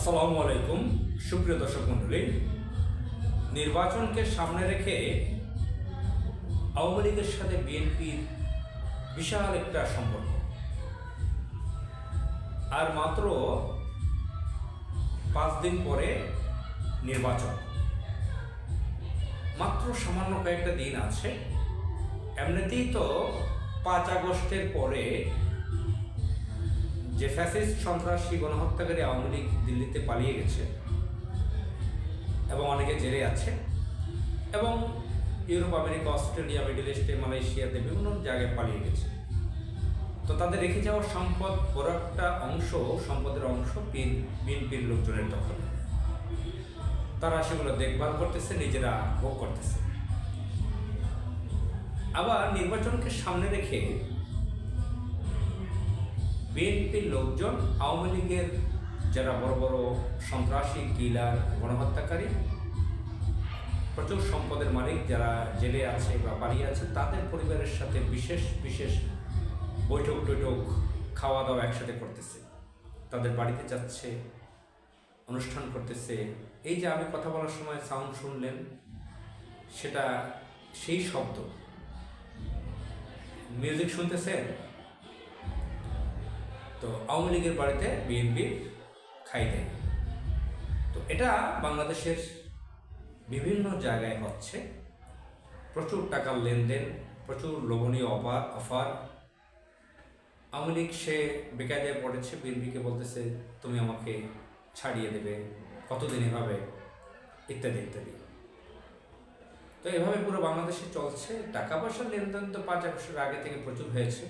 আসসালামু আলাইকুম সুপ্রিয় দর্শক মণ্ডলী, নির্বাচনকে সামনে রেখে আওয়ামী লীগের সাথে বিএনপির বিশাল একটা সম্পর্ক। আর মাত্র 5 দিন পরে নির্বাচন, মাত্র সামান্য কয়েকটা দিন আছে। এমনিতেই তো 5 আগস্টের পরে যে ফ্যাসিস্ট সন্ত্রাসী গণহত্যাকারী আওয়ামী লীগ দিল্লিতে পালিয়ে গেছে এবং অনেকে জেলে আছে, এবং ইউরোপ, আমেরিকা, অস্ট্রেলিয়া, মিডল ইস্টে, মালয়েশিয়াতে বিভিন্ন জায়গায় পালিয়ে গেছে। তো তাদের রেখে যাওয়া সম্পদ, বড় একটা অংশ, সম্পদের অংশ বিএনপির লোকজনের দখলে। তারা সেগুলো দেখভাল করতেছে, নিজেরা ভোগ করতেছে। আবার নির্বাচনকে সামনে রেখে বিএনপির লোকজন আওয়ামী লীগের যারা বড় বড় সন্ত্রাসী, কিলার, গণহত্যাকারী, প্রচুর সম্পদের মালিক যারা জেলে আছে বা পালিয়ে আছে, তাদের পরিবারের সাথে বিশেষ বিশেষ বৈঠক টৈঠক, খাওয়া দাওয়া একসাথে করতেছে, তাদের বাড়িতে যাচ্ছে, অনুষ্ঠান করতেছে। এই যে আমি কথা বলার সময় সাউন্ড শুনলেন, সেটা সেই শব্দ, মিউজিক শুনতেছেন। তো আওয়ামী লীগের বাড়িতে বিএনপি খাই দেয়। তো এটা বাংলাদেশের বিভিন্ন জায়গায় হচ্ছে, প্রচুর টাকার লেনদেন, প্রচুর লোভনীয় অফার। আওয়ামী লীগ সে বেকায়দায় পড়েছে, বিএনপিকে বলতেছে তুমি আমাকে ছাড়িয়ে দেবে, কতদিন এভাবে, ইত্যাদি ইত্যাদি। তো এভাবে পুরো বাংলাদেশে চলছে। টাকা পয়সার লেনদেন তো 5 আগস্টের আগে থেকে প্রচুর হয়েছে।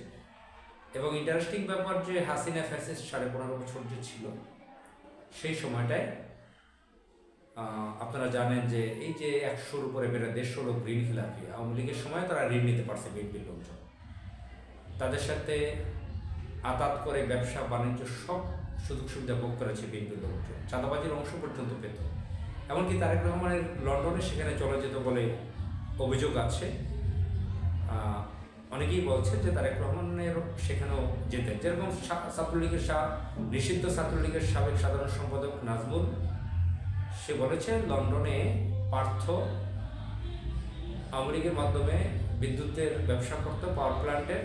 এবং ইন্টারেস্টিং ব্যাপার যে হাসিনা ফ্যাসিস্ট 15.5 বছর যে ছিল, সেই সময়টায় আপনারা জানেন যে এই যে 100-র উপরে বেড়ে 150 লোক ঋণ খিলাপি, আওয়ামী লীগের সময় তারা ঋণ নিতে পারছে বিএনপির লোকজন। তাদের সাথে আতাত করে ব্যবসা বাণিজ্য সব সুযোগ সুবিধা ভোগ করেছে বিএনপির লোকজন, চাঁদাবাজির অংশ পর্যন্ত পেত। এমনকি তারেক রহমানের লন্ডনে সেখানে চলে যেত বলে অভিযোগ আছে। অনেকেই বলছে যে তারেক রহমানের সেখানেও যেতেন। যেরকম ছাত্রলীগের নিষিদ্ধ ছাত্রলীগের সাবেক সাধারণ সম্পাদক নাজমুল, সে বলেছে লন্ডনে পার্থ আওয়ামী লীগের মাধ্যমে বিদ্যুতের ব্যবসা করতো, পাওয়ার প্ল্যান্টের,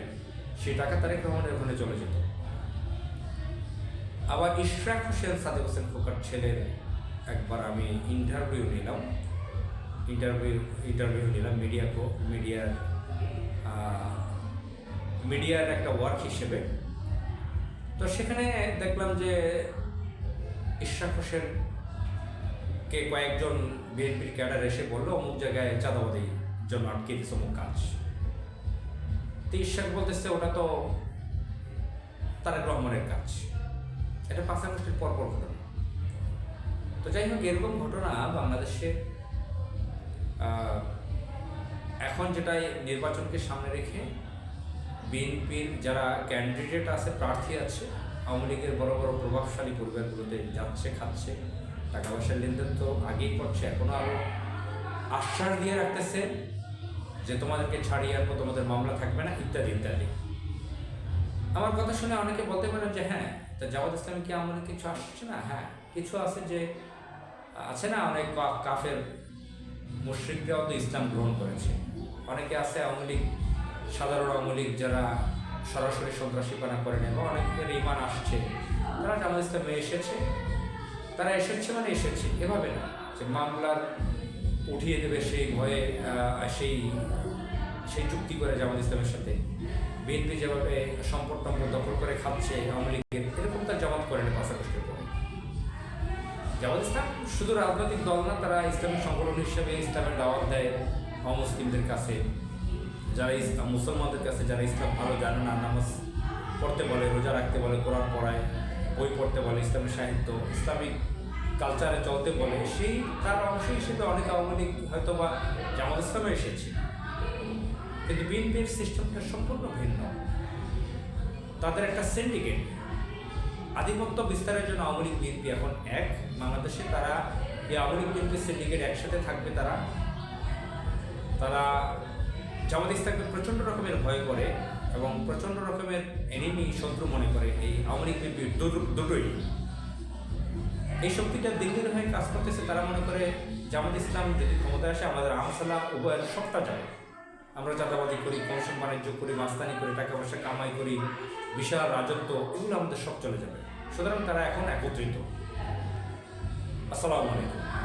সেই টাকা তারেক রহমানের ওখানে চলে যেত। আবার ইশরাক হোসেন, সাদেক হোসেন খোকার ছেলের একবার আমি ইন্টারভিউ নিলাম মিডিয়ার একটা ওয়ার্ক হিসেবে। তো সেখানে দেখলাম যে ইশরাক হোসেনকে কয়েকজন বিএনপির ক্যাডার এসে বললো অমুক জায়গায় চাঁদাবাদির জন্য আটকে দিচ্ছে অমুক কাজ। তো ইশরাক বলতেছে ওটা তো তারেক রহমানের কাজ, এটা 5 আগস্টের পরপর ঘটনা। তো যাই হোক, এরকম ঘটনা বাংলাদেশে এখন যেটা নির্বাচনকে সামনে রেখে বিএনপির যারা ক্যান্ডিডেট আছে, প্রার্থী আছে, আওয়ামী লীগের বড় বড় প্রভাবশালী পরিবারগুলোতে যাচ্ছে, খাচ্ছে, টাকা পয়সার লেনদেন তো আগেই করছে, এখনও আরও আশ্বাস দিয়ে রাখতেছে যে তোমাদেরকে ছাড়িয়ে আনবো, তোমাদের মামলা থাকবে না, ইত্যাদি ইত্যাদি। আমার কথা শুনে অনেকে বলতে পারেন যে হ্যাঁ, তা জামাত ইসলামী কি আওয়ামী লীগ কিছু আসছে না? হ্যাঁ, কিছু আছে, যে আছে না, অনেক কাফের মুশরিকরাও তো ইসলাম গ্রহণ করেছে। অনেকে আছে আওয়ামী লীগ, সাধারণ আওয়ামী লীগ যারা সরাসরি সন্ত্রাসীপনা করেন, এবং অনেকের ইমান আসছে, তারা জামাত ইসলামে এসেছে। তারা এসেছে মানে এসেছে, এভাবে না যে মামলার উঠিয়ে দেবে সেই ভয়ে, সেই চুক্তি করে জামাত ইসলামের সাথে বিএনপি যেভাবে সম্পদ দখল করে খাচ্ছে আওয়ামী লীগের, এরকম তার জামাত করেনি 5 আগস্টের পরে। জামাত ইসলাম শুধু রাজনৈতিক দল না, তারা ইসলামিক সংগঠন হিসেবে ইসলামের দাওয়াত দেয় অমুসলিমদের কাছে, যারা মুসলমানদের কাছে, যারা ইসলাম ভালো জানে না, নামাজ পড়তে বলে, রোজা রাখতে বলে, কোরআন পড়ায়, বই পড়তে বলে, ইসলামের সাহিত্য, ইসলামিক কালচারে চলতে বলে, সেই তার অংশ হিসেবে অনেক আওয়ামী লীগ হয়তো বা জামাত ইসলামে এসেছে। কিন্তু বিএনপির সিস্টেমটা সম্পূর্ণ ভিন্ন। তাদের একটা সিন্ডিকেট, আধিপত্য বিস্তারের জন্য আওয়ামী লীগ বিএনপি এখন এক বাংলাদেশে। তারা এই আওয়ামী লীগ বিএনপি সিন্ডিকেট একসাথে থাকবে। তারা জামাত ইসলামকে প্রচণ্ড রকমের ভয় করে এবং প্রচণ্ড রকমের এনিমি, শত্রু মনে করে এই আওয়ামী লীগ বিএনপি দুটোই। এই শক্তিটা দিল্লির হয়ে কাজ করতেছে। তারা মনে করে জামাত ইসলাম যদি ক্ষমতায় আসে আমাদের আমসালা উভয়ের সবটা যাবে। আমরা চাঁদাবাদি করি, কমিশন বাণিজ্য করি, মাস্তানি করি, টাকা পয়সা কামাই করি, বিশাল রাজত্ব, এগুলো আমাদের সব চলে যাবে। সুতরাং তারা এখন একত্রিত। আসসালামু আলাইকুম।